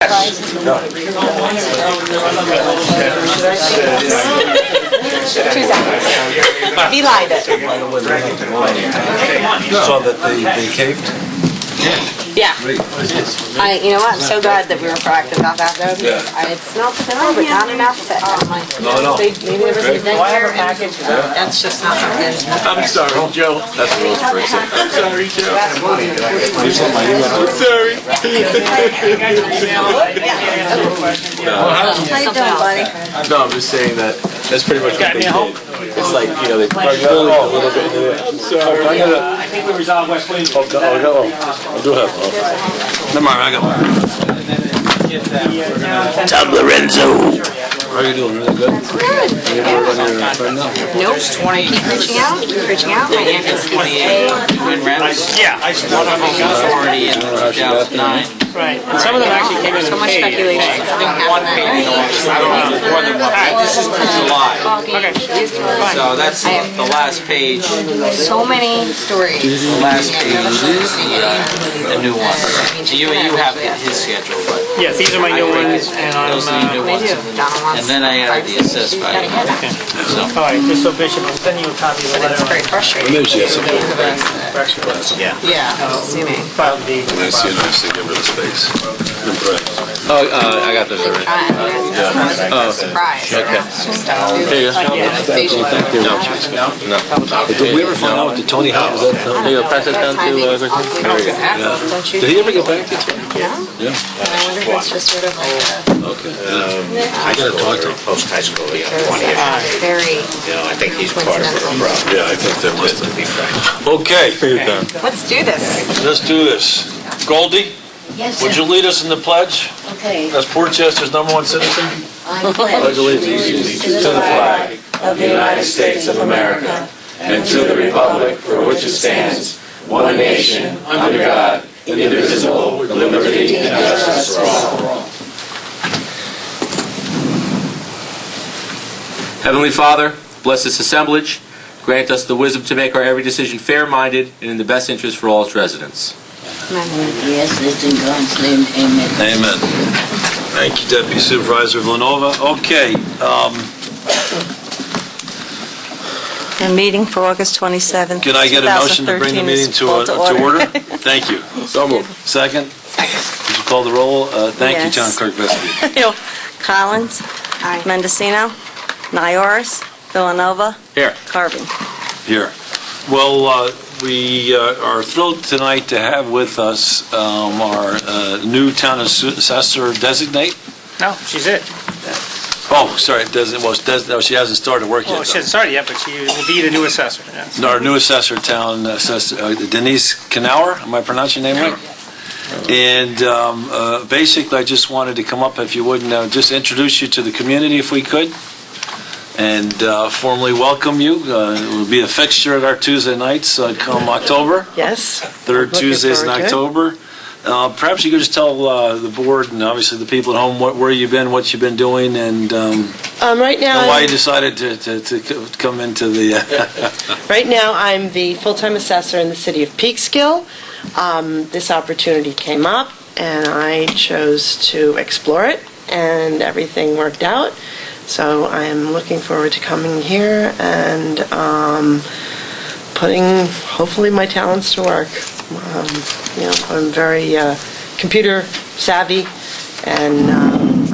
2 seconds. Beeline it. Saw that they caved? Yeah. You know what? I'm so glad that we were proactive about that though. Because I had smelled it before, but not enough that I'm like, maybe there was a thing there. That's just not something. I'm sorry, Joe. That's a little crazy. I'm sorry, Joe. I'm sorry. How you doing, buddy? No, I'm just saying that that's pretty much what they did. It's like, you know, they plug it a little bit into it. I'm sorry. I think we resolved West Williams. I do have one. Never mind, I got one. Tom Lorenzo. How are you doing? Really good? Good. Nope. Keep reaching out. My aunt is 28 In-Rems. Yeah. One of them was already in 2009. Right. And some of them actually came in so much speculation. I think one page, I don't know, more than one page. This is for July. Okay. So that's the last page. So many stories. The last page is the new one. You have his schedule, but Yes, these are my new ones, and those are the new ones. And then I added the assessed value. So. all right, just so Bishop, I'm sending you a copy of the letter. It's very frustrating. Maybe she has some Yeah, assuming. Filed the Nice, you know, to give her the space. Oh, I got this already. Surprise. Okay. Here you go. Thank you. No. Did we ever find out what the Tony Hawk was that? Here you go, pass that down to Did he ever get back to you? Yeah. I wonder if it's just sort of like Okay. I gotta talk to him. Post-high school, you know, 20 years. very I think he's part of the problem. Yeah, I think that must To be frank. Okay, Let's do this. let's do this. Goldie, Yes, would you lead us in the pledge? Okay. As Portchester's #1 citizen? I pledge allegiance to the flag of the United States of America and to the republic for which it stands, one nation, under God, indivisible, with liberty and justice for all. Heavenly Father, bless this assemblage. Grant us the wisdom to make our every decision fair-minded and in the best interest for all its residents. Yes, it's in God's name, amen. Amen. Thank you, Deputy Supervisor Villanova. Okay, A meeting for August 27th. can I get a motion to bring the 2013 meeting is to called order? Thank you. So moved. Second? Would you call the roll? Thank you, Yes. John Clerk Vestby. Collins. Aye. Mendocino. Nioris. Villanova. Here. Carvin. Here. Well, we are thrilled tonight to have with us our new town assessor designate. No, she's it. Oh, sorry, no, she hasn't started work yet. Well, she hasn't started yet, but she will be the new assessor. Yes. No, our new assessor, town assessor, Denise Knauer. Am I pronouncing your name right? And basically, I just wanted to come up, if you would, and just introduce you to the community, if we could, and formally welcome you. It will be a fixture at our Tuesday nights come October. Yes. Third Looking Tuesdays in forward to it. October. Perhaps you could just tell the board and obviously the people at home where you've been, what you've been doing, and Right now, why you decided to come into the... right now, I'm the full-time assessor in the city of Peekskill. This opportunity came up, and I chose to explore it, and everything worked out. So I'm looking forward to coming here and putting, hopefully, my talents to work. I'm very computer savvy, and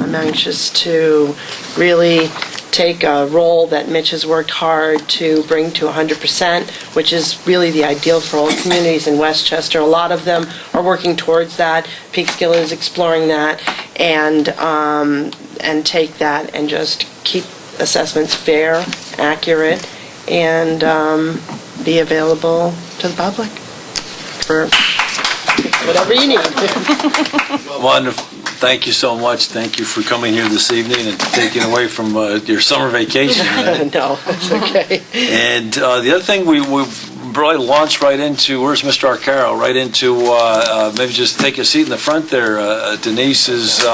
I'm anxious to really take a role that Mitch has worked hard to bring to 100%, which is really the ideal for all communities in Westchester. A lot of them are working towards that. Peekskill is exploring that, and take that and just keep assessments fair, accurate, and be available to the public for whatever you need. Wonderful. Thank you so much. Thank you for coming here this evening and taking away from your summer vacation. No, it's okay. And the other thing we probably launch right into, where's Mr. Arcaro? Right into, maybe just take a seat in the front there, Denise, is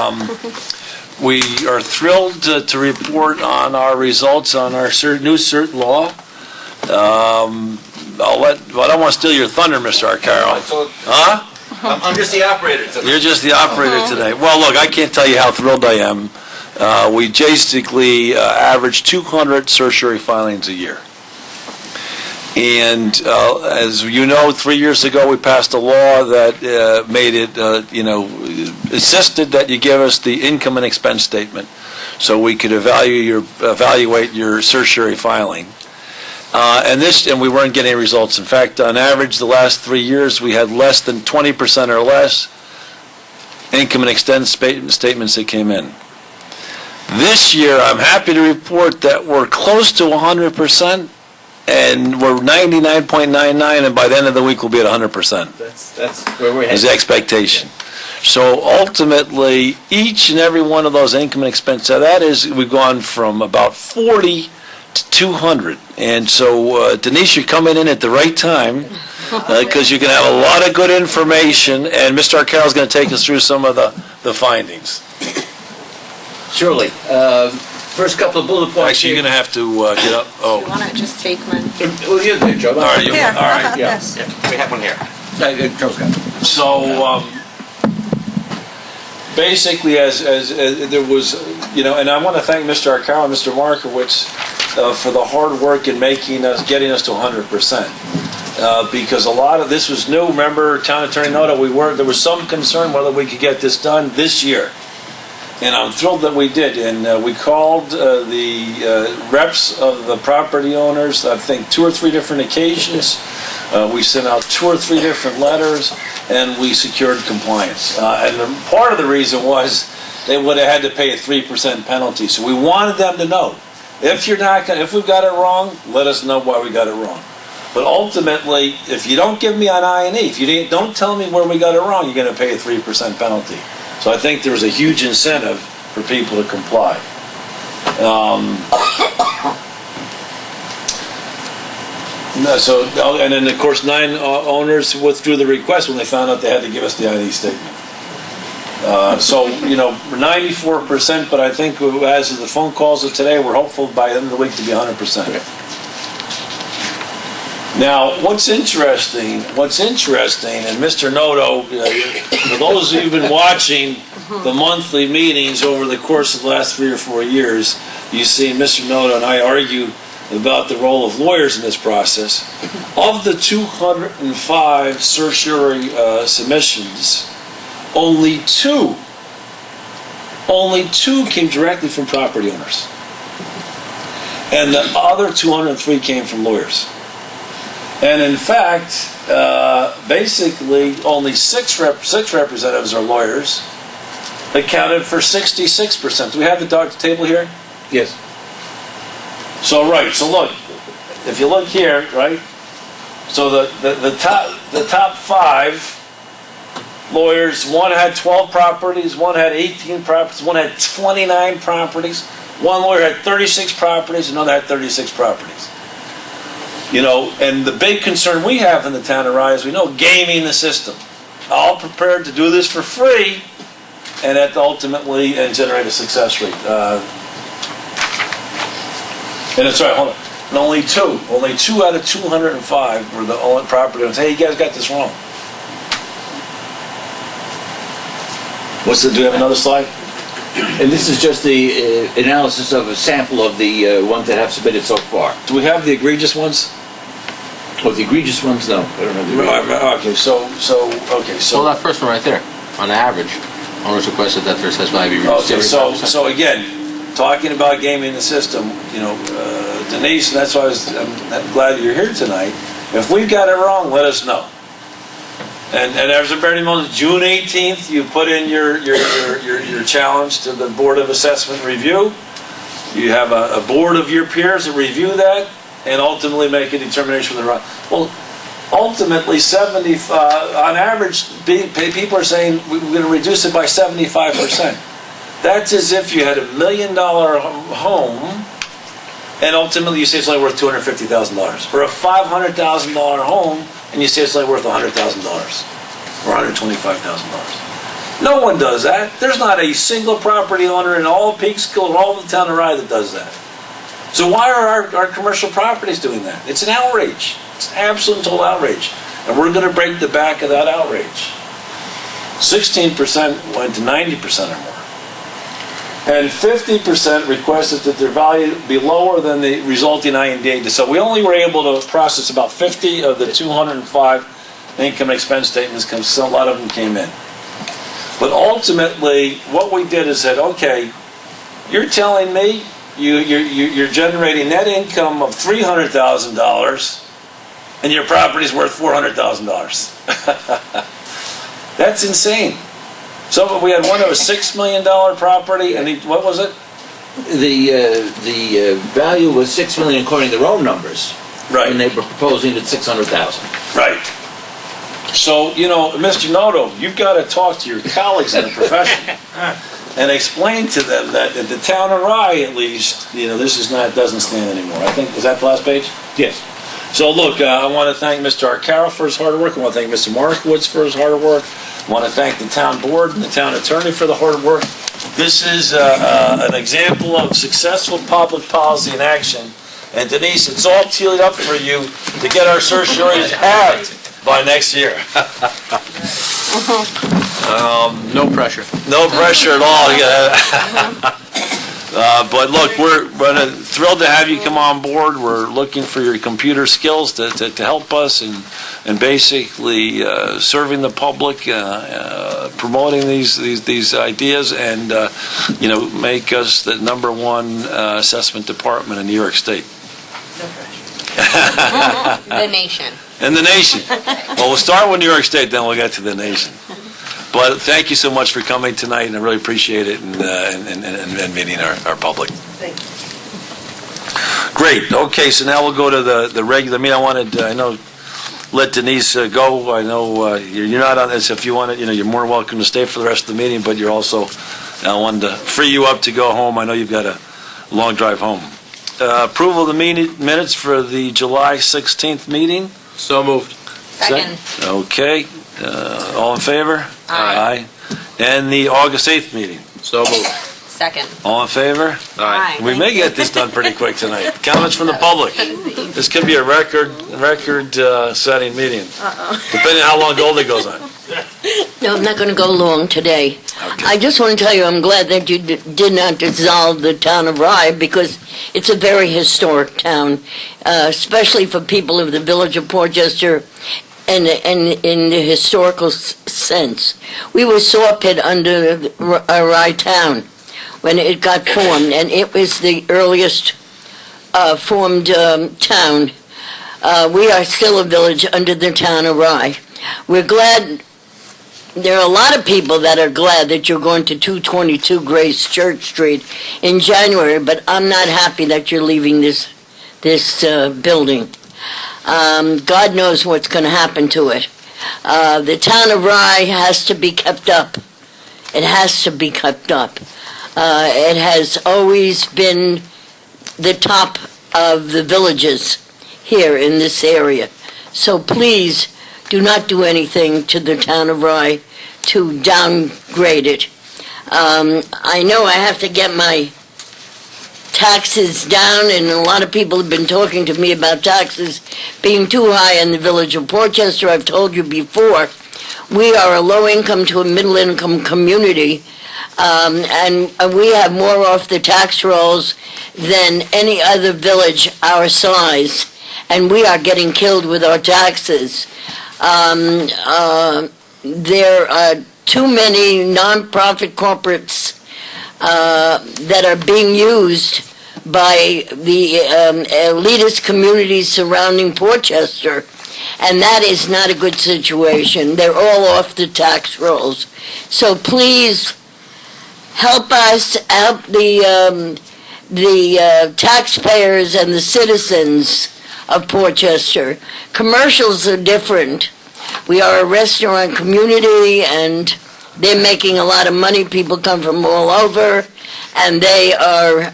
we are thrilled to report on our results on our new CERT law. I don't want to steal your thunder, Mr. Arcaro. Huh? I'm just the operator tonight. You're just the operator today. Well, look, I can't tell you how thrilled I am. We basically average 200 certiorari filings a year. And as you know, 3 years ago, we passed a law that made it, insisted that you give us the income and expense statement so we could evaluate your certiorari filing. And we weren't getting any results. In fact, on average, the last 3 years, we had less than 20% or less income and expense statements that came in. This year, I'm happy to report that we're close to 100%, and we're 99.99, and by the end of the week, we'll be at 100%. That's where we're Is the headed. expectation. So ultimately, each and every one of those income and expense, so that is, we've gone from about 40 to 200. And so, Denise, you're coming in at the right time, because you're going to have a lot of good information, and Mr. Arcaro's going to take us through some of the findings. Surely. First couple of bullet points. Actually, you're going to have to get up. You want to just take mine? Well, you're there, Joe. All right, Here, all right. Yeah. yes. We have one here. Joe's got it. So, basically, as there was, and I want to thank Mr. Arcaro and Mr. Markowitz for the hard work in getting us to 100%. Because a lot of this was new. Remember, Town Attorney Noda, there was some concern whether we could get this done this year. And I'm thrilled that we did. And we called the reps of the property owners, I think 2 or 3 different occasions. We sent out 2 or 3 different letters, and we secured compliance. And part of the reason was they would have had to pay a 3% penalty. So we wanted them to know, if we've got it wrong, let us know why we got it wrong. But ultimately, if you don't give me an I&E, if you don't tell me where we got it wrong, you're going to pay a 3% penalty. So I think there's a huge incentive for people to comply. And then of course 9 owners withdrew the request when they found out they had to give us the I&E statement. So 94%, but I think as of the phone calls of today, we're hopeful by the end of the week to be 100%. Okay. Now, what's interesting, and Mr. Noto, for those who've been watching the monthly meetings over the course of the last 3 or 4 years, you see Mr. Noto and I argue about the role of lawyers in this process. Of the 205 certiorari submissions, only two came directly from property owners. And the other 203 came from lawyers. And in fact, basically, only six representatives are lawyers, accounted for 66%. Do we have the table here? Yes. So look, if you look here, right? So the top 5 lawyers, one had 12 properties, one had 18 properties, one had 29 properties, one lawyer had 36 properties, another had 36 properties. And the big concern we have in the town of Rye is we know gaming the system. All prepared to do this for free, and that ultimately generate a success rate. And it's right, hold on. And only two out of 205 were the only property owners. Hey, you guys got this wrong. Do you have another slide? And this is just the analysis of a sample of the ones that have submitted so far. Do we have the egregious ones? Oh, the egregious ones, no. I don't have the egregious. Okay, so. Well, that first one right there, on average, owners requested that their assessed value be reduced. Okay, so again, talking about gaming the system, Denise, and that's why I'm glad you're here tonight. If we've got it wrong, let us know. And as a very moment, June 18th, you put in your challenge to the Board of Assessment Review. You have a board of your peers that review that and ultimately make a determination whether they're wrong. Well, ultimately, on average, people are saying we're going to reduce it by 75%. That's as if you had $1 million home, and ultimately you say it's only worth $250,000, or a $500,000 home, and you say it's only worth $100,000 or $125,000. No one does that. There's not a single property owner in all Peekskill or all the town of Rye that does that. So why are our commercial properties doing that? It's an outrage. It's an absolute and total outrage. And we're going to break the back of that outrage. 16% went to 90% or more. And 50% requested that their value be lower than the resulting IND. So we only were able to process about 50 of the 205 income and expense statements, because a lot of them came in. But ultimately, what we did is said, okay, you're telling me you're generating net income of $300,000 and your property's worth $400,000. That's insane. So we had one of a $6 million property, and what was it? The value was $6 million according to their own numbers. Right. And they were proposing at $600,000. Right. So, Mr. Noto, you've got to talk to your colleagues in the profession and explain to them that at the town of Rye, at least, this doesn't stand anymore. I think, is that the last page? Yes. So look, I want to thank Mr. Arcaro for his hard work. I want to thank Mr. Markowitz for his hard work. I want to thank the town board and the town attorney for the hard work. This is an example of successful public policy in action. And Denise, it's all teed up for you to get our certiorari halved by next year. No pressure. No pressure at all. But look, we're thrilled to have you come on board. We're looking for your computer skills to help us and basically serving the public, promoting these ideas, and make us the #1 assessment department in New York State. The nation. In the nation. Well, we'll start with New York State, then we'll get to the nation. But thank you so much for coming tonight, and I really appreciate it, and meeting our public. Thank you. Great. Okay, so now we'll go to the regular meeting. I know, let Denise go. I know you're not on this. If you want to, you're more welcome to stay for the rest of the meeting, but you're also, I wanted to free you up to go home. I know you've got a long drive home. Approval of the minutes for the July 16th meeting. So moved. Second. Okay. All in favor? Aye. And the August 8th meeting. So moved. Second. All in favor? Aye. We may get this done pretty quick tonight. Comments from the public. This could be a record-setting meeting, depending on how long Goldie goes on. No, I'm not going to go long today. Okay. I just want to tell you I'm glad that you did not dissolve the town of Rye, because it's a very historic town, especially for people of the village of Portchester and in the historical sense. We were saw pit under Rye town when it got formed, and it was the earliest formed town. We are still a village under the town of Rye. We're glad. There are a lot of people that are glad that you're going to 222 Grace Church Street in January, but I'm not happy that you're leaving this building. God knows what's going to happen to it. The town of Rye has to be kept up. It has to be kept up. It has always been the top of the villages here in this area. So please, do not do anything to the town of Rye to downgrade it. I know I have to get my taxes down, and a lot of people have been talking to me about taxes being too high in the village of Portchester. I've told you before, we are a low-income to a middle-income community, and we have more off the tax rolls than any other village our size, and we are getting killed with our taxes. There are too many non-profit corporates that are being used by the elitist communities surrounding Portchester, and that is not a good situation. They're all off the tax rolls. So please help us, help the taxpayers and the citizens of Portchester. Commercials are different. We are a restaurant community, and they're making a lot of money. People come from all over, and they are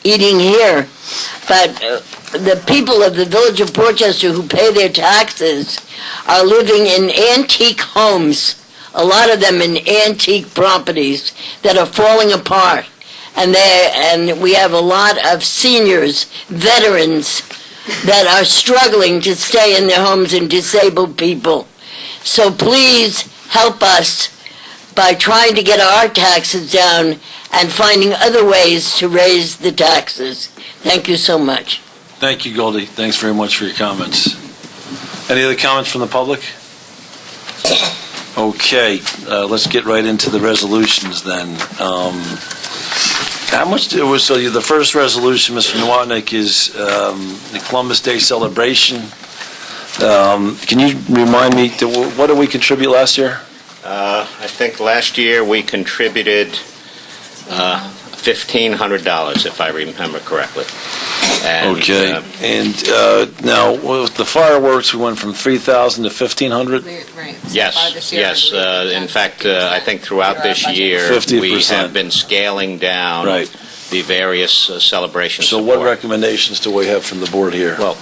eating here. But the people of the village of Portchester who pay their taxes are living in antique homes, a lot of them in antique properties that are falling apart. And we have a lot of seniors, veterans, that are struggling to stay in their homes, and disabled people. So please help us by trying to get our taxes down and finding other ways to raise the taxes. Thank you so much. Thank you, Goldie. Thanks very much for your comments. Any other comments from the public? Okay, let's get right into the resolutions then. How much it was? So the first resolution, Mr. Nowotnik, is the Columbus Day celebration. Can you remind me, what did we contribute last year? I think last year we contributed $1,500, if I remember correctly. And, okay, now with the fireworks, we went from 3,000 to 1,500. Right. Yes, yes. In fact, I think throughout this year, 50%. we have been scaling down the various celebrations. So what recommendations do we have from the board here? Well,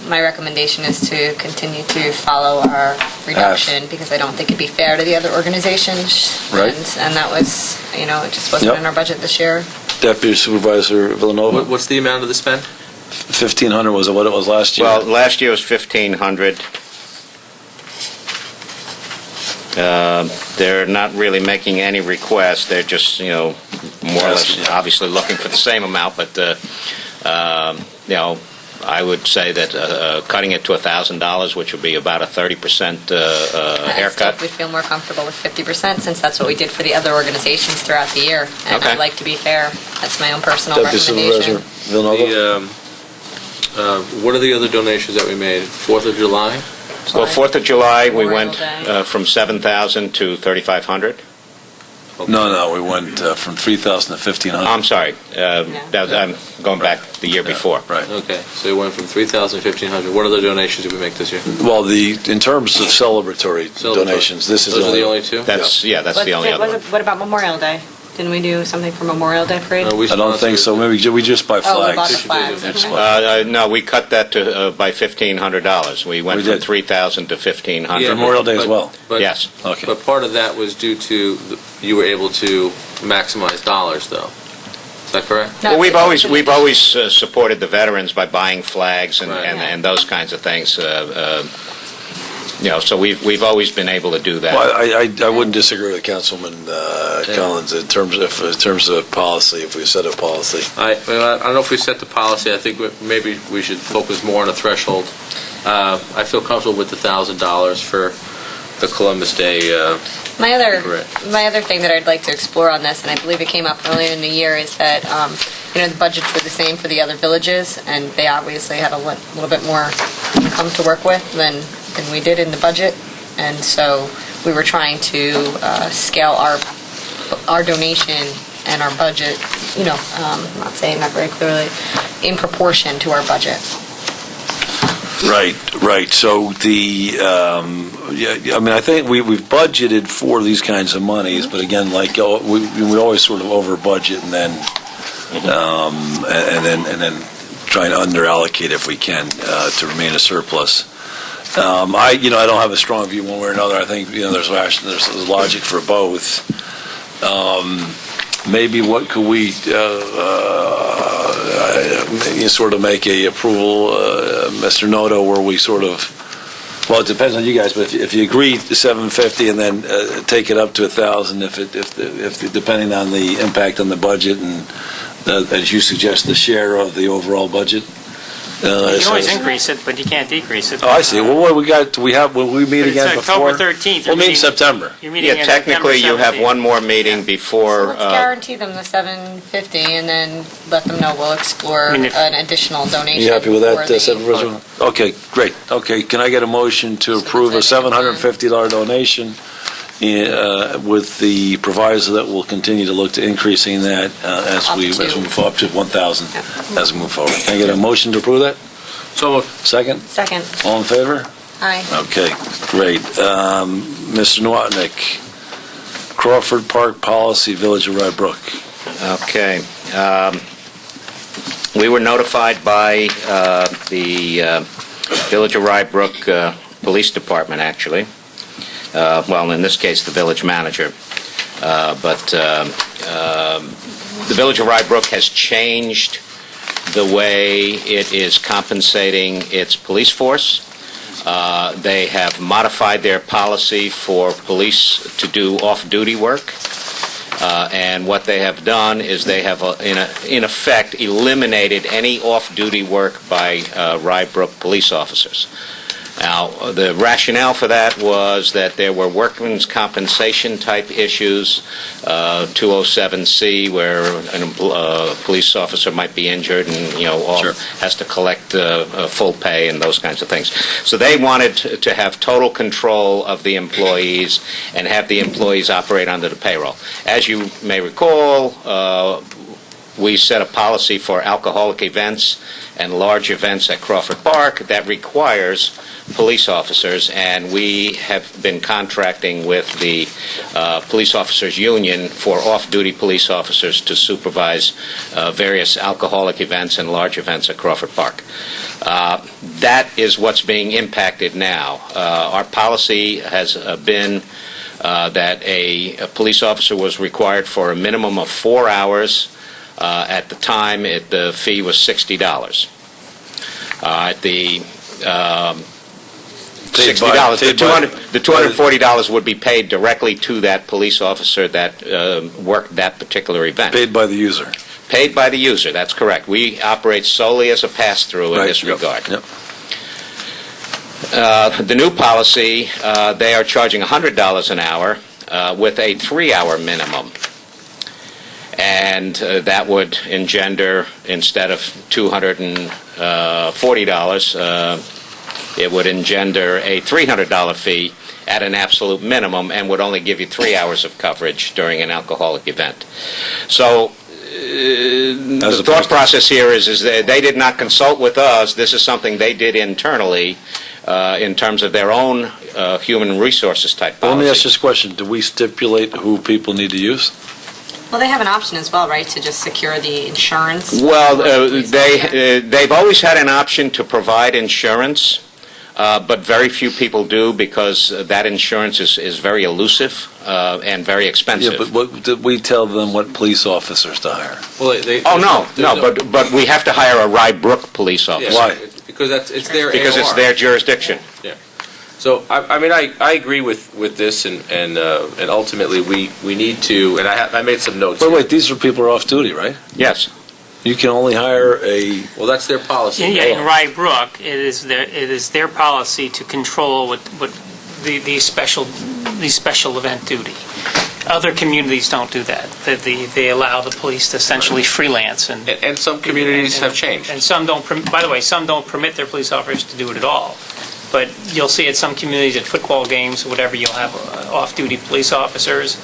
my recommendation is to continue to follow our reduction because I don't think it'd be fair to the other organizations. Right. And that was, it just wasn't in our budget this year. Deputy Supervisor Villanova? What's the amount of the spend? 1,500, was it what it was last year? well, last year was 1,500. They're not really making any requests. They're just, more or less, obviously looking for the same amount. But, I would say that cutting it to $1,000, which would be about a 30% haircut. We feel more comfortable with 50% since that's what we did for the other organizations throughout the year. And Okay. I'd like to be fair. That's my own personal Deputy recommendation. Supervisor Villanova? What are the other donations that we made? 4th of July? Well, 4th of July, we Memorial went Day. from 7,000 to 3,500. No, we went from 3,000 to 1,500. I'm sorry. I'm going back the year before. Right. Okay, so we went from 3,000 to 1,500. What other donations did we make this year? Well, in terms of celebratory donations, this is Those are the only two? That's the only other one. What about Memorial Day? Didn't we do something for Memorial Day parade? No, we I don't think so. Maybe we just buy Oh, we bought flags. the flags. Okay. No, we cut that to by $1,500. We went We from did. 3,000 to 1,500. Yeah, Memorial Day as well. But, Yes. Okay. But part of that was due to, you were able to maximize dollars, though. Is that correct? No, Well, we've it's- always supported the veterans by buying flags and, Right. and those kinds of things. So we've always been able to do that. Well, I wouldn't disagree with Councilman Collins in terms of policy, if we set a policy. I don't know if we set the policy. I think maybe we should focus more on a threshold. I feel comfortable with the $1,000 for the Columbus Day. My other Correct. thing that I'd like to explore on this, and I believe it came up earlier in the year, is that the budgets were the same for the other villages, and they obviously had a little bit more income to work with than we did in the budget, and so we were trying to scale our donation and our budget. I'm not saying that very clearly, in proportion to our budget. Right. So I think we've budgeted for these kinds of monies, but again, we always sort of over budget and then try to under allocate if we can to remain a surplus. I don't have a strong view one way or another. I think there's logic for both. Maybe what could we sort of make a approval, Mr. Noto, where we sort of, well, it depends on you guys, but if you agree to $750 and then take it up to $1,000, if depending on the impact on the budget and as you suggest, the share of the overall budget. You can always increase it, but you can't decrease it. Oh, I see. Well, what we have when we meet But it's again before? October 13th. We'll meet in September. You're meeting Yeah, in technically you September have 17th. one more meeting So before. let's guarantee them the $750 and then let them know we'll explore I mean, if- an additional donation. You happy with for that, the- Supervisor? Okay, great. Okay, can I get a motion to approve a $750 donation with the proviso that we'll continue to look to increasing that as we move up to 1,000 as we move forward? Can I get a motion to approve that? So moved. Second? Second. All in favor? Aye. Okay, great. Mr. Nowotnik, Crawford Park Policy, Village of Rye Brook. Okay. We were notified by the Village of Rye Brook Police Department, actually. Well, in this case, the village manager. But the Village of Rye Brook has changed the way it is compensating its police force. They have modified their policy for police to do off-duty work. And what they have done is they have, in effect, eliminated any off-duty work by Rye Brook police officers. Now, the rationale for that was that there were workmen's compensation type issues, 207C, where a police officer might be injured and has to collect full pay and those kinds of things. So they wanted to have total control of the employees and have the employees operate under the payroll. As you may recall, we set a policy for alcoholic events and large events at Crawford Park that requires police officers, and we have been contracting with the Police Officers Union for off-duty police officers to supervise various alcoholic events and large events at Crawford Park. That is what's being impacted now. Our policy has been that a police officer was required for a minimum of 4 hours. At the time, the fee was $60. The $240 would be paid directly to that police officer that worked that particular event. Paid by the user. Paid by the user, that's correct. We operate solely as a pass-through in this regard. Yep. The new policy, they are charging $100 an hour with a 3-hour minimum. And that would engender, instead of $240, it would engender a $300 fee at an absolute minimum and would only give you 3 hours of coverage during an alcoholic event. So the thought process here is that they did not consult with us. This is something they did internally in terms of their own human resources type policy. Let me ask this question. Do we stipulate who people need to use? Well, they have an option as well, right, to just secure the insurance? Well, they've always had an option to provide insurance, but very few people do because that insurance is very elusive and very expensive. Yeah, but did we tell them what police officers to hire? Well, but we have to hire a Rye Brook police officer. Why? Because it's their Because AOR. it's their jurisdiction. Yeah. So I agree with this, and ultimately we need to. And I made some notes. But wait, these are people who are off duty, right? Yes. You can only hire a. Well, that's their policy. Yeah, in Rye Brook, it is their policy to control what the special event duty. Other communities don't do that. They allow the police to essentially freelance, and some communities have changed. And some don't. By the way, some don't permit their police officers to do it at all. But you'll see at some communities, at football games, or whatever, you'll have off-duty police officers.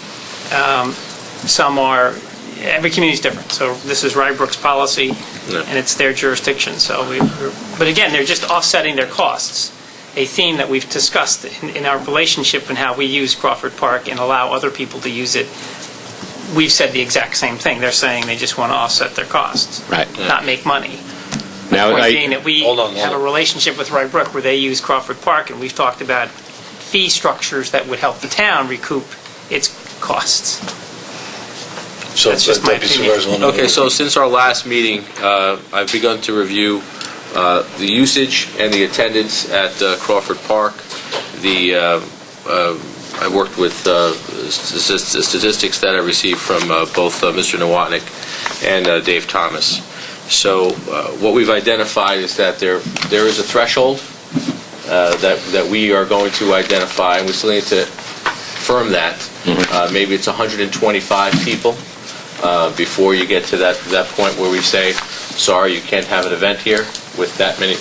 Some are. Every community is different. So this is Rye Brook's policy, and it's their jurisdiction. So, but again, they're just offsetting their costs. A theme that we've discussed in our relationship and how we use Crawford Park and allow other people to use it. We've said the exact same thing. They're saying they just want to offset their costs, right? Not make money. Now, The point being that we have a relationship with Rye Brook where they use Crawford Park, and we've talked about fee structures that would help the town recoup its costs. So that's just my opinion. Okay, so since our last meeting, I've begun to review the usage and the attendance at Crawford Park. I worked with statistics that I received from both Mr. Nowotnik and Dave Thomas. So what we've identified is that there is a threshold that we are going to identify, and we still need to firm that. Maybe it's 125 people before you get to that point where we say, sorry, you can't have an event here with that many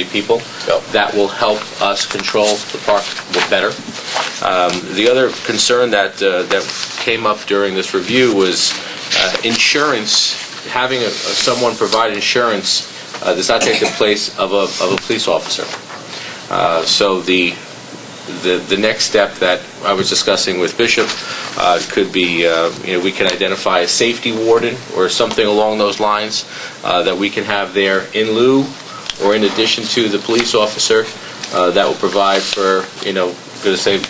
people. Yep. That will help us control the park better. The other concern that came up during this review was insurance. Having someone provide insurance does not take the place of a police officer. So the next step that I was discussing with Bishop could be, we can identify a safety warden or something along those lines that we can have there in lieu or in addition to the police officer that will provide for, going to say,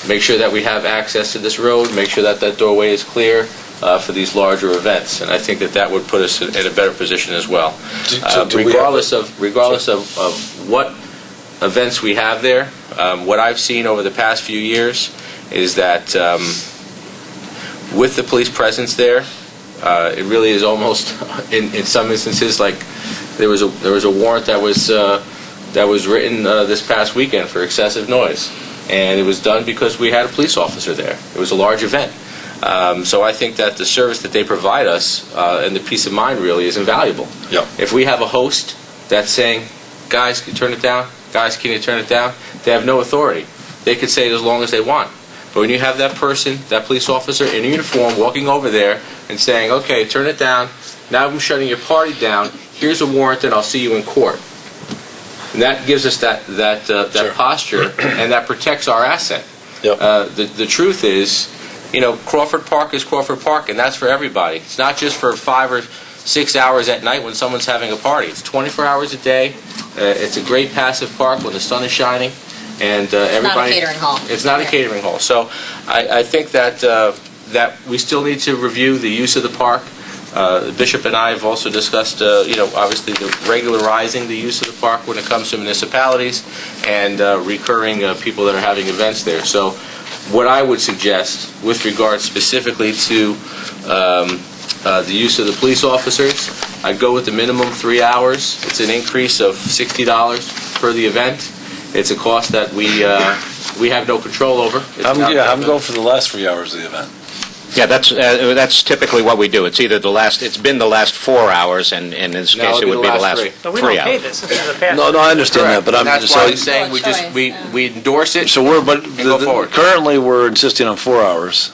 make sure that we have access to this road, make sure that doorway is clear for these larger events, and I think that would put us in a better position as well. Regardless of what events we have there, what I've seen over the past few years is that with the police presence there, it really is almost, in some instances, like there was a warrant that was written this past weekend for excessive noise, and it was done because we had a police officer there. It was a large event. So I think that the service that they provide us and the peace of mind really is invaluable. Yep. If we have a host that's saying, guys, can you turn it down? Guys, can you turn it down? They have no authority. They could say it as long as they want. But when you have that person, that police officer in uniform walking over there and saying, okay, turn it down. Now I'm shutting your party down. Here's a warrant and I'll see you in court. And that gives us that Sure. posture, and that protects our asset. Yep. The truth is, Crawford Park is Crawford Park, and that's for everybody. It's not just for 5 or 6 hours at night when someone's having a party. It's 24 hours a day. It's a great passive park when the sun is shining, and everybody. It's not a catering hall. It's not a catering hall. So I think that we still need to review the use of the park. Bishop and I have also discussed, obviously regularizing the use of the park when it comes to municipalities and recurring people that are having events there. So what I would suggest with regard specifically to the use of the police officers, I'd go with the minimum 3 hours. It's an increase of $60 per the event. It's a cost that we have no control over. I'm going for the last 3 hours of the event. Yeah, that's typically what we do. It's either it's been the last 4 hours, and in this case it would be the last 3 But we don't pay hours. this. This is a pass. No, I understand that, but that's why I'm saying we endorse it. So go forward. Currently, we're insisting on 4 hours.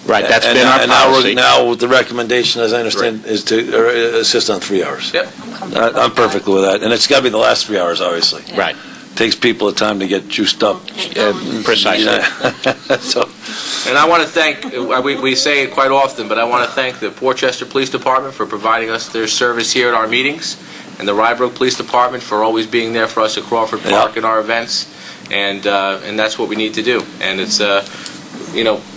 Right, that's And been our policy. now the recommendation, as I understand, is to insist on 3 hours. Yep. I'm perfectly with that, and it's got to be the last 3 hours, obviously. Right. Takes people a time to get juiced up. Precisely. So, And I want to thank, we say it quite often, but I want to thank the Portchester Police Department for providing us their service here at our meetings, and the Rybrook Police Department for always being there for us at Crawford Park and our events, and that's what we need to do. And it's,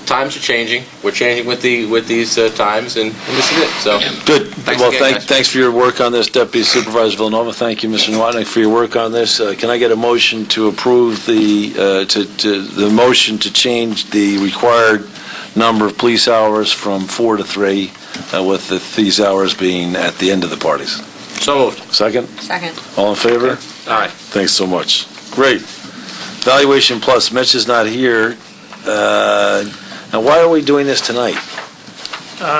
times are changing. We're changing with these times, and this is it. So good. Thanks Thanks for your work on this, Deputy Supervisor Villanova. Thank you, Mr. Nowotny, for your work on this. Can I get a motion to approve the motion to change the required number of police hours from 4 to 3, with these hours being at the end of the parties? So moved. Second? Second. All in favor? All right. Thanks so much. Great. Valuation Plus, Mitch is not here. Now, why are we doing this tonight?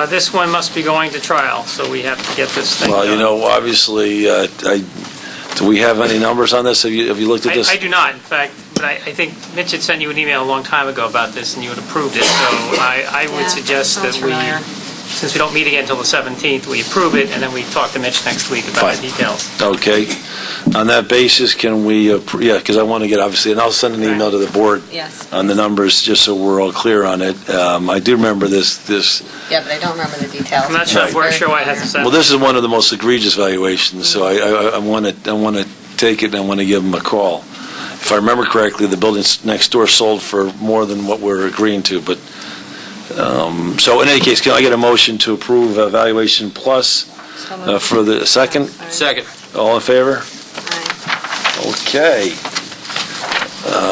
This one must be going to trial, so we have to get this thing Well, done. obviously, do we have any numbers on this? Have you looked at this? I do not, in fact, but I think Mitch had sent you an email a long time ago about this, and you had approved it, so I would suggest that since we don't meet again until the 17th, we approve it, and then we talk to Mitch next week about the details. Okay. On that basis, can we, because I want to get, obviously, and I'll send an email to the board on the numbers, just so we're all clear on it. I do remember this. Yeah, but I don't remember the details. I'm not sure why it hasn't said. Well, this is one of the most egregious valuations, so I want to take it and I want to give them a call. If I remember correctly, the building next door sold for more than what we're agreeing to, but so in any case, can I get a motion to approve Valuation Plus for the second? Second. All in favor? Okay.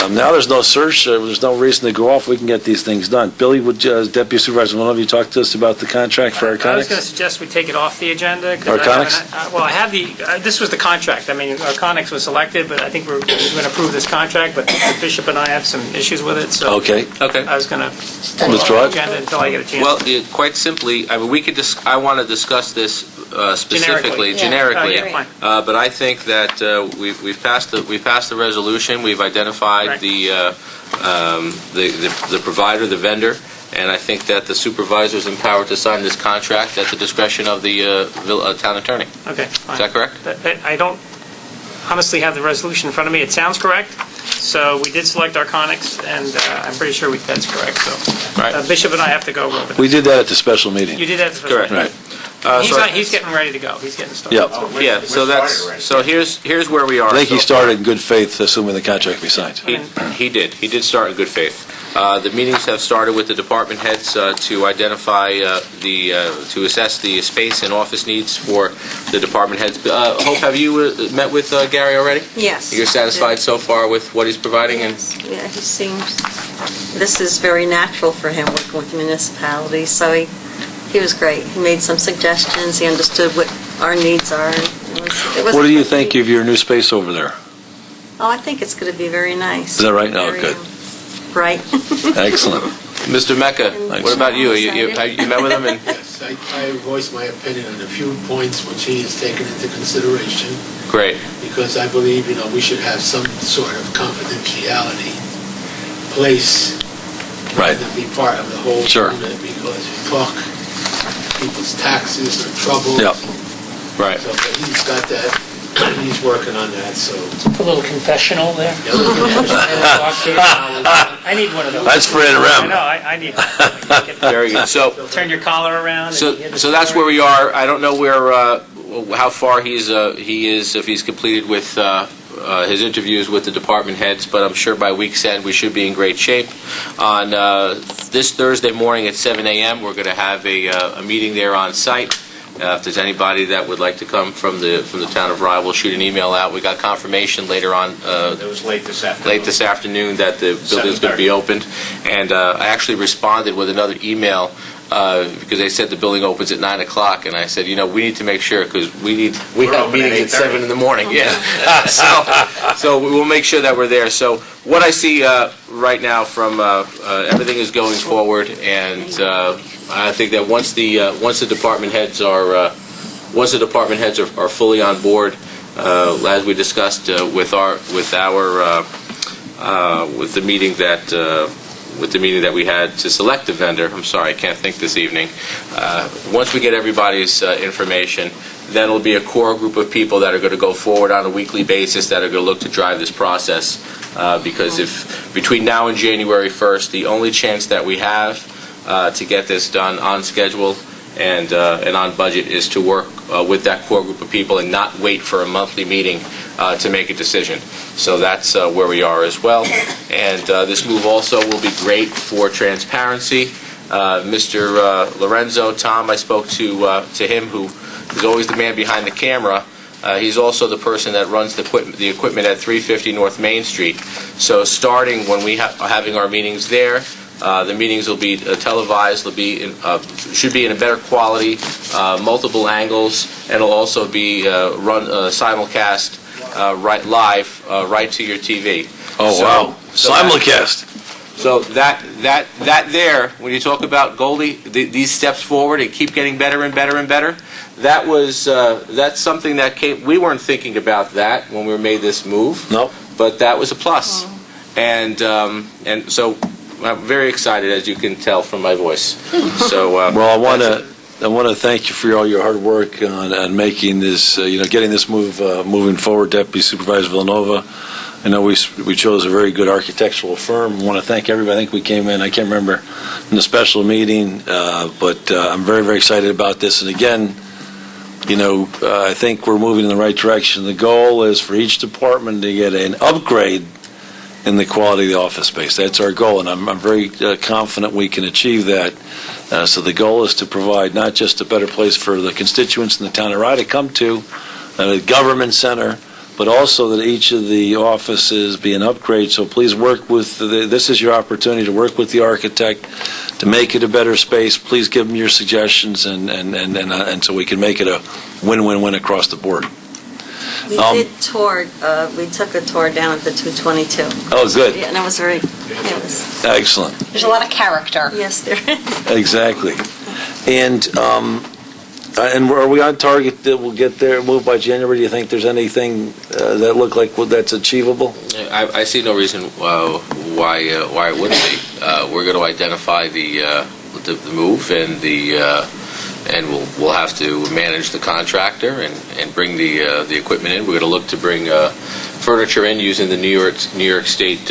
Now there's no search, there's no reason to go off, we can get these things done. Billy, Deputy Supervisor, one of you talk to us about the contract for Arconics? I was going to suggest we take it off the agenda. Arconics? I have this was the contract. I mean, Arconics was selected, but I think we're going to approve this contract, but Bishop and I have some issues with it, so Okay. I was going to Withdraw it? the agenda until I get a chance. Well, quite simply, I mean, I want to discuss this specifically, generically. But I think that we've passed the resolution. We've identified the provider, the vendor, and I think that the supervisor is empowered to sign this contract at the discretion of the town attorney. Okay, fine. Is that correct? I don't honestly have the resolution in front of me. It sounds correct. So we did select Arconics, and I'm pretty sure that's correct. So Bishop and I have to go over it. We did that at the special meeting. You did that at the special meeting. Right. He's getting ready to go. He's getting started. Yep. Yeah. So here's where we are. I think he started in good faith, assuming the contract be signed. He did. He did start in good faith. The meetings have started with the department heads to identify to assess the space and office needs for the department heads. Hope, have you met with Gary already? Yes. You're satisfied so far with what he's providing? Yeah, he seems, this is very natural for him, working with the municipalities, so he was great. He made some suggestions, he understood what our needs are. What do you think of your new space over there? Oh, I think it's going to be very nice. Is that right? Oh, Very, good. Bright. Excellent. Mr. Mecca, what about you? You met with him? Yes, I voiced my opinion on a few points which he has taken into consideration. Great. Because I believe, we should have some sort of confidentiality place. Right. To be part of the whole Sure. unit, because you talk people's taxes or trouble. Yep. Right. So, but he's got that, he's working on that, so. A little confessional there. I need one of those. That's for In-Rem. I know, I need one. Very good. So, Turn your collar around. so and hit the that's floor. where we are. I don't know how far he is, if he's completed with his interviews with the department heads, but I'm sure by week's end we should be in great shape. On this Thursday morning at 7 a.m., we're going to have a meeting there on site. If there's anybody that would like to come from the town of Rye, we'll shoot an email out. We got confirmation later on. It was late this afternoon. That the building's going to be opened, and I actually responded with another email because they said the building opens at 9 o'clock, and I said, we need to make sure because we have meetings at 7 in the morning. Yeah, so we'll make sure that we're there. So what I see right now from everything is going forward, and I think that once the department heads are fully on board, as we discussed with the meeting that we had to select a vendor. I'm sorry, I can't think this evening. Once we get everybody's information, then it'll be a core group of people that are going to go forward on a weekly basis that are going to look to drive this process. Because if between now and January 1st, the only chance that we have to get this done on schedule and on budget is to work with that core group of people and not wait for a monthly meeting to make a decision. So that's where we are as well. And this move also will be great for transparency. Mr. Lorenzo, Tom, I spoke to him, who is always the man behind the camera. He's also the person that runs the equipment at 350 North Main Street. So starting when we are having our meetings there, the meetings will be televised. Should be in a better quality, multiple angles, and it'll also be run simulcast live right to your TV. Oh, wow. Simulcast. So that there, when you talk about Goldie, these steps forward and keep getting better and better and better, that's something that we weren't thinking about that when we made this move. Nope. But that was a plus. And so I'm very excited, as you can tell from my voice. So well, I want to thank you for all your hard work on making this, getting this moving forward, Deputy Supervisor Villanova. I know we chose a very good architectural firm. I want to thank everybody. I think we came in, I can't remember, in the special meeting, but I'm very, very excited about this. And again, I think we're moving in the right direction. The goal is for each department to get an upgrade in the quality of the office space. That's our goal, and I'm very confident we can achieve that. So the goal is to provide not just a better place for the constituents in the town of Rye to come to, a government center, but also that each of the offices be an upgrade. So please work with, this is your opportunity to work with the architect to make it a better space. Please give them your suggestions, and so we can make it a win-win-win across the board. We took a tour down at the 222. Oh, good. Yeah, and it was very, Excellent. There's a lot of character. Yes, there is. Exactly. And are we on target that we'll get there, move by January? Do you think there's anything that look like that's achievable? I see no reason why it wouldn't be. We're going to identify the move and we'll have to manage the contractor and bring the equipment in. We're going to look to bring furniture in using the New York State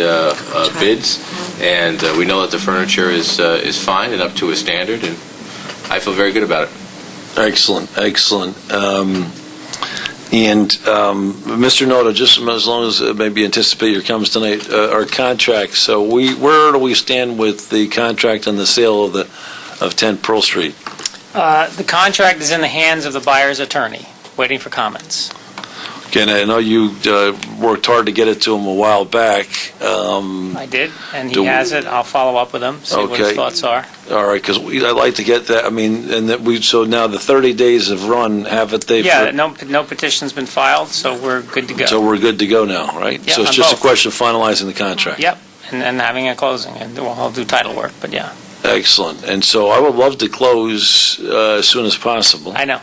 bids, and we know that the furniture is fine and up to a standard, and I feel very good about it. Excellent. And Mr. Noto, just as long as maybe anticipate your comments tonight, our contract, so where do we stand with the contract on the sale of 10 Pearl Street? The contract is in the hands of the buyer's attorney, waiting for comments. Again, I know you worked hard to get it to him a while back. I did, and he has it. I'll follow up with him, see what his thoughts are. All right, because I'd like to get that, I mean, and that so now the 30 days have run, haven't they? Yeah, no petition's been filed, so we're good to go. So we're good to go now, right? Yeah, so it's on just both. a question of finalizing the contract. Yep, and having a closing, and I'll do title work, but yeah. Excellent. And so I would love to close as soon as possible. I know.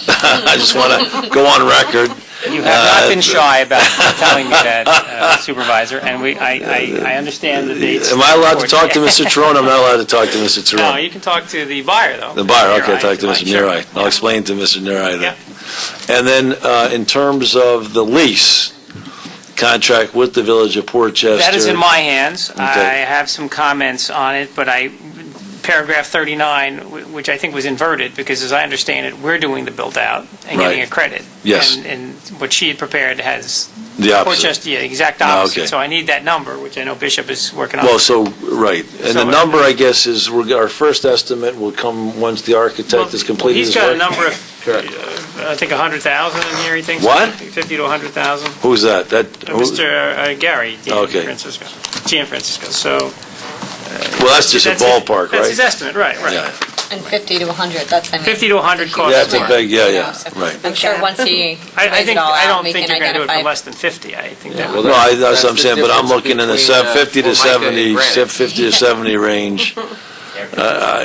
I just want to go on record. You have not been shy about telling me that, Supervisor, and I understand the dates. Am I allowed to talk to Mr. Tyrone? I'm not allowed to talk to Mr. Tyrone. No, you can talk to the buyer, though. The buyer, okay, Nerai. talk to Mr. Sure. Nerai. I'll explain to Mr. Nerai then. Yeah. And then in terms of the lease contract with the Village of Portchester. That is in my hands. Okay. I have some comments on it, but paragraph 39, which I think was inverted, because as I understand it, we're doing the build-out and getting a credit. Yes. And what she had prepared has The opposite. Portchester, yeah, exact opposite. Okay. So I need that number, which I know Bishop is working on. Well, so, right. And So the number, I guess, is our first estimate will come once the architect has completed his He's got a work. number of, I think, 100,000 in here, he thinks. What? 50 to 100,000. Who's that? Mr. Gary Okay. Gianfrancisco. So. Well, that's just a ballpark, That's right? his estimate, right. Yeah. And 50 to 100, that's, I mean. 50 to 100 costs. Yeah, it's a big, You know, yeah, so right. I'm sure once he I lays it all I out, don't we think can you're going to do it for identify. less than 50. I think that Well, would. no, that's what I'm the saying, but I'm difference looking in the between, 50 to Formica and 70, granite. 50 to 70 range.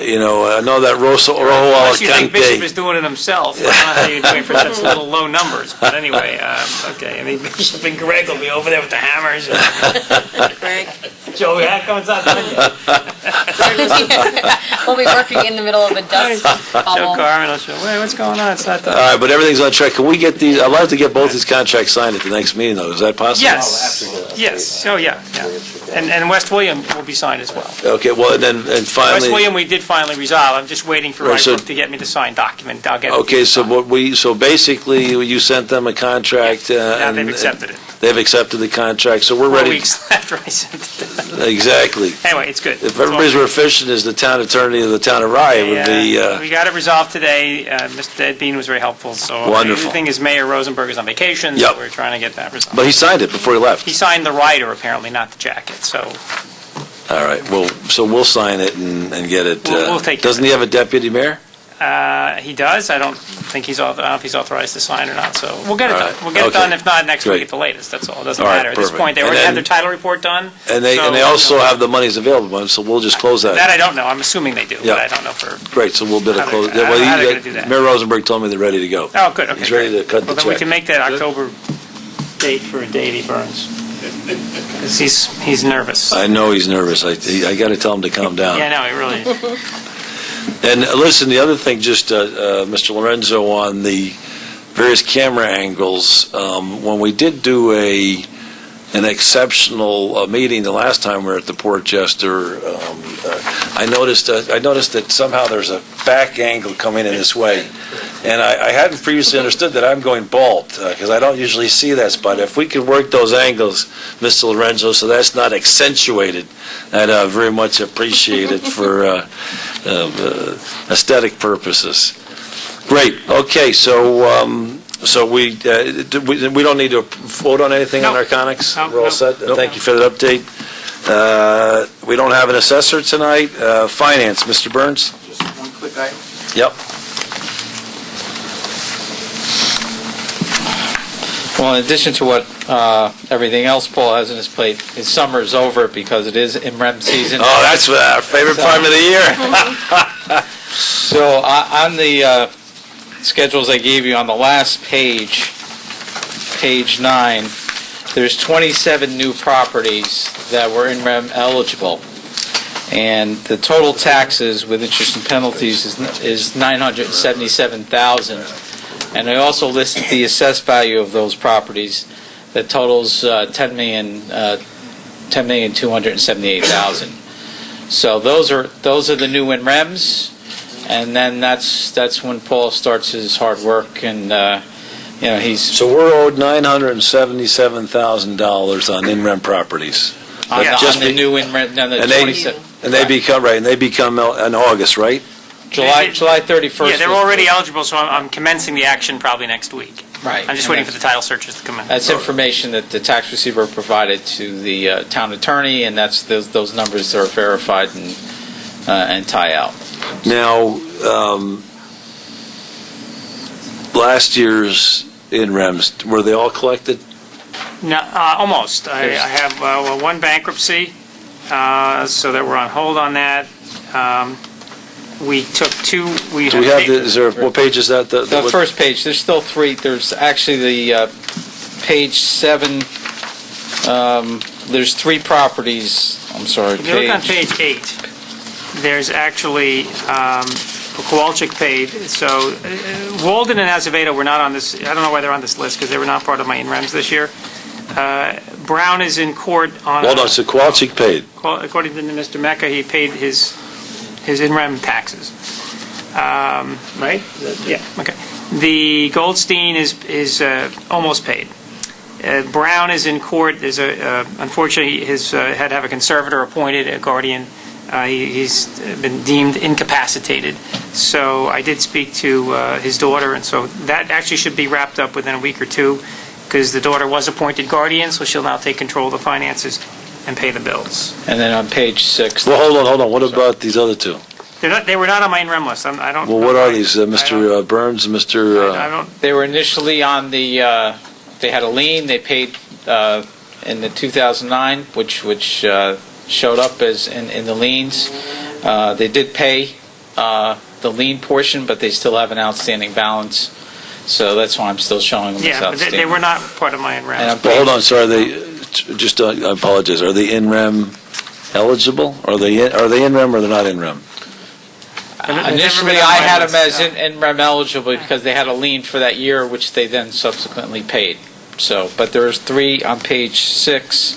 You know, I know that Rojo Unless you think Bishop Alicante. is doing it himself. I don't know how you're doing for such little low numbers. But anyway, okay. I mean, Bishop and Greg will be over there with the hammers. Greg? Joey, how come it's not done yet? We'll be working in the middle of a dust Joe bubble. Carvin will show, wait, what's going on? It's not done. All right, but everything's on track. Can we get these, I'd like to get both these contracts signed at the next meeting, though. Is that possible? Yes. Yes. Oh, yeah. And West William will be signed as well. Okay, well, and West finally. William, we did finally resolve. I'm just waiting for Right, so- Rybrook to get me the signed document. I'll get it. Okay, so basically, you sent them a contract. Now and they've accepted it. They've accepted the contract, so we're 4 ready. weeks after I sent it to them. Exactly. Anyway, it's good. If everybody's were efficient as the town attorney of the town of Rye, it would be, We got it resolved today. Mr. Ed Bean was very helpful, so. Wonderful. The thing is, Mayor Rosenberg is on vacation, Yep. so we're trying to get that resolved. but he signed it before he left. He signed the rider, apparently, not the jacket, so All right, well, so we'll sign it and get it. We'll take care Doesn't he have a deputy mayor? he does. I don't think I don't know if he's authorized to sign or not, so we'll get it All done. right. We'll get it Okay. done, if not next Great. week at the latest, that's all. It doesn't All right, matter. At this perfect. point, they And already have then- their title report done. And they so, also have the monies available, so we'll just close that. That I don't know. I'm assuming they do, Yeah. but I don't know for. Great, so we'll bid How a they- close. how they're gonna do that. Mayor Rosenberg told me they're ready to go. Oh, good, okay. He's ready to cut the Well, then we check. can make that October date for a date he burns. 'Cause he's nervous. I know he's nervous. I got to tell him to calm down. Yeah, no, he really is. And listen, the other thing, just Mr. Lorenzo, on the various camera angles, when we did do an exceptional meeting the last time we were at the Portchester, I noticed that somehow there's a back angle coming in this way. And I hadn't previously understood that I'm going bald, because I don't usually see that spot. If we could work those angles, Mr. Lorenzo, so that's not accentuated, I'd very much appreciate it for aesthetic purposes. Great, okay, so we don't need to vote on anything on No. Arconics? No, We're all no. set? Thank you for that update. We don't have an assessor tonight. Finance, Mr. Byrnes? Just one quick item. Yep. Well, in addition to what everything else Paul has in his plate, his summer is over because it is In-Rem season. Oh, that's our favorite time of the year. So on the schedules I gave you on the last page, page 9, there's 27 new properties that were In-Rem eligible. And the total taxes with interest and penalties is $977,000. And I also listed the assessed value of those properties that totals $10,278,000. So those are the new In-Rems, and then that's when Paul starts his hard work and he's So we're owed $977,000 on In-Rem properties. on Just the be- new in-rent, no, the And 27. they become, right, and they become in August, right? July 31st. Yeah, they're was- already eligible, so I'm commencing the action probably next week. Right. I'm just waiting for the title searches to come in. That's information that the tax receiver provided to the town attorney, and that's those numbers are verified and tie out. Now, last year's in-rems, were they all collected? No, almost. I have one bankruptcy, so that we're on hold on that. We took two. Do we have, what page is that? The first page, there's still three. There's actually the page 7, there's 3 properties. I'm sorry. If you look on page 8, there's actually Kowalczyk paid. So Walden and Azevedo were not on this. I don't know why they're on this list because they were not part of my in-rems this year. Brown is in court on. Hold on, so Kowalczyk paid. According to Mr. Mecca, he paid his in-rem taxes. Right? Yeah. Okay. The Goldstein is almost paid. Brown is in court. There's unfortunately his had to have a conservator appointed, a guardian. He's been deemed incapacitated. So I did speak to his daughter, and so that actually should be wrapped up within a week or two, because the daughter was appointed guardian, so she'll now take control of the finances and pay the bills. And then on page 6. Well, hold on. What about these other two? They were not on my in-rem list. I don't. Well, what are these, Mr. Byrnes, Mr.? I don't. They were initially on the, they had a lien, they paid in the 2009, which showed up as in the liens. They did pay the lien portion, but they still have an outstanding balance. So that's why I'm still showing them as Yeah, but outstanding. they were not part of my in-rem. Well, hold on, so are they, I apologize, are they in-rem eligible? Are they in-rem or they're not in-rem? Initially, I had them as in-rem eligible because they had a lien for that year, which they then subsequently paid. So, but there's 3 on page 6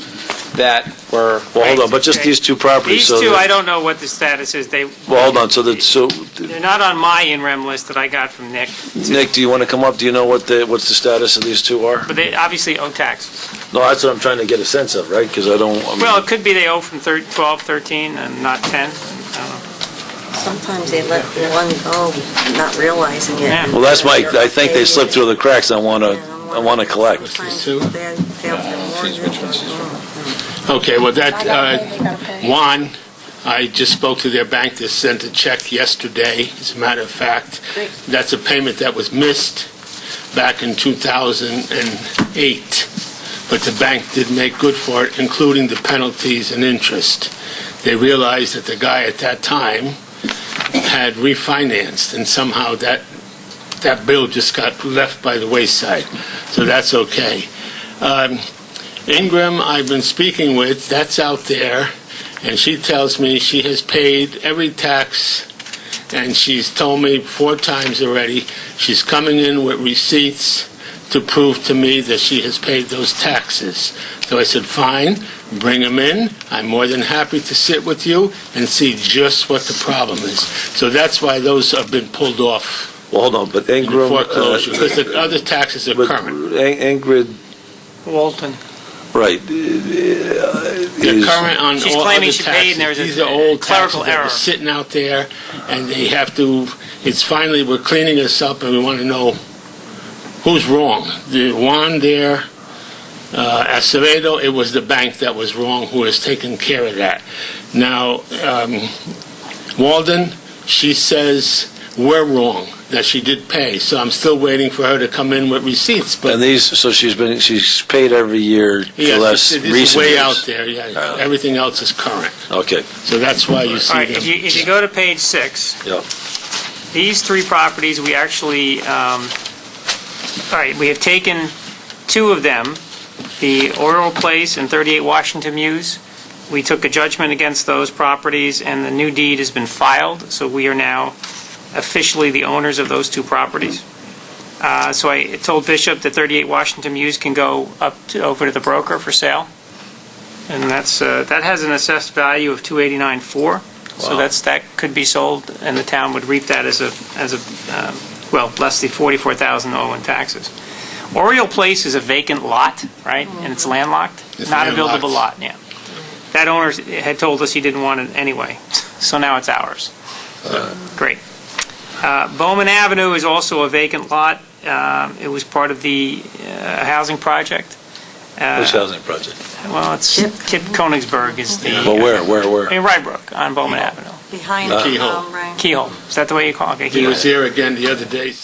that were. Well, hold on, but just these 2 properties. These 2, I don't know what the status is. Well, hold on, They're not on my in-rem list that I got from Nick. Nick, do you want to come up? Do you know what's the status of these 2 are? But they obviously owe taxes. No, that's what I'm trying to get a sense of, right? Because Well, it could be they owe from 12, 13, and not 10. I don't know. Sometimes they let one go, not realizing it. Yeah. Well, that's I think they slipped through the cracks. I want to collect. Okay, well, Juan, I just spoke to their bank. They sent a check yesterday, as a matter of fact. That's a payment that was missed back in 2008. But the bank did make good for it, including the penalties and interest. They realized that the guy at that time had refinanced, and somehow that bill just got left by the wayside. So that's okay. In-Rem I've been speaking with, that's out there, and she tells me she has paid every tax, and she's told me 4 times already she's coming in with receipts to prove to me that she has paid those taxes. So I said, fine, bring them in. I'm more than happy to sit with you and see just what the problem is. So that's why those have been pulled off. Well, hold on, but Ingrid... foreclosure, because the other taxes are current. Ingrid... Walton. Right. They're current on She's all claiming other she taxes. paid and there's These a are old clerical taxes that error. are sitting out there, and they have to, it's finally, we're cleaning this up, and we want to know who's wrong. The one there, Acevedo, it was the bank that was wrong who has taken care of that. Now, Walden, she says we're wrong, that she did pay. So I'm still waiting for her to come in with receipts. But And these, so she's paid every year for the last this recent is way years. out there. Yeah, everything else is current. Okay. So that's why you see All right, them. if you go to page 6, Yeah. these 3 properties, we actually, all right, we have taken 2 of them, the Oriole Place and 38 Washington Mews. We took a judgment against those properties, and the new deed has been filed, so we are now officially the owners of those 2 properties. So I told Bishop that 38 Washington Mews can go over to the broker for sale, and that has an assessed value of $289,400. So that could be sold, and the town would reap that as a less the $44,000 in taxes. Oriole Place is a vacant lot, right? And it's landlocked? It's Not a landlocked. buildable lot, yeah. That owner had told us he didn't want it anyway, so now it's ours. Great. Bowman Avenue is also a vacant lot. It was part of the housing project. Which housing project? Well, it's Kip Konigsberg is the... Well, where? In Rybrook on Bowman Avenue. Behind Keyhole. Rank. Keyhole. Is that the way you call it? Okay, He Keyhole. was here again the other day saying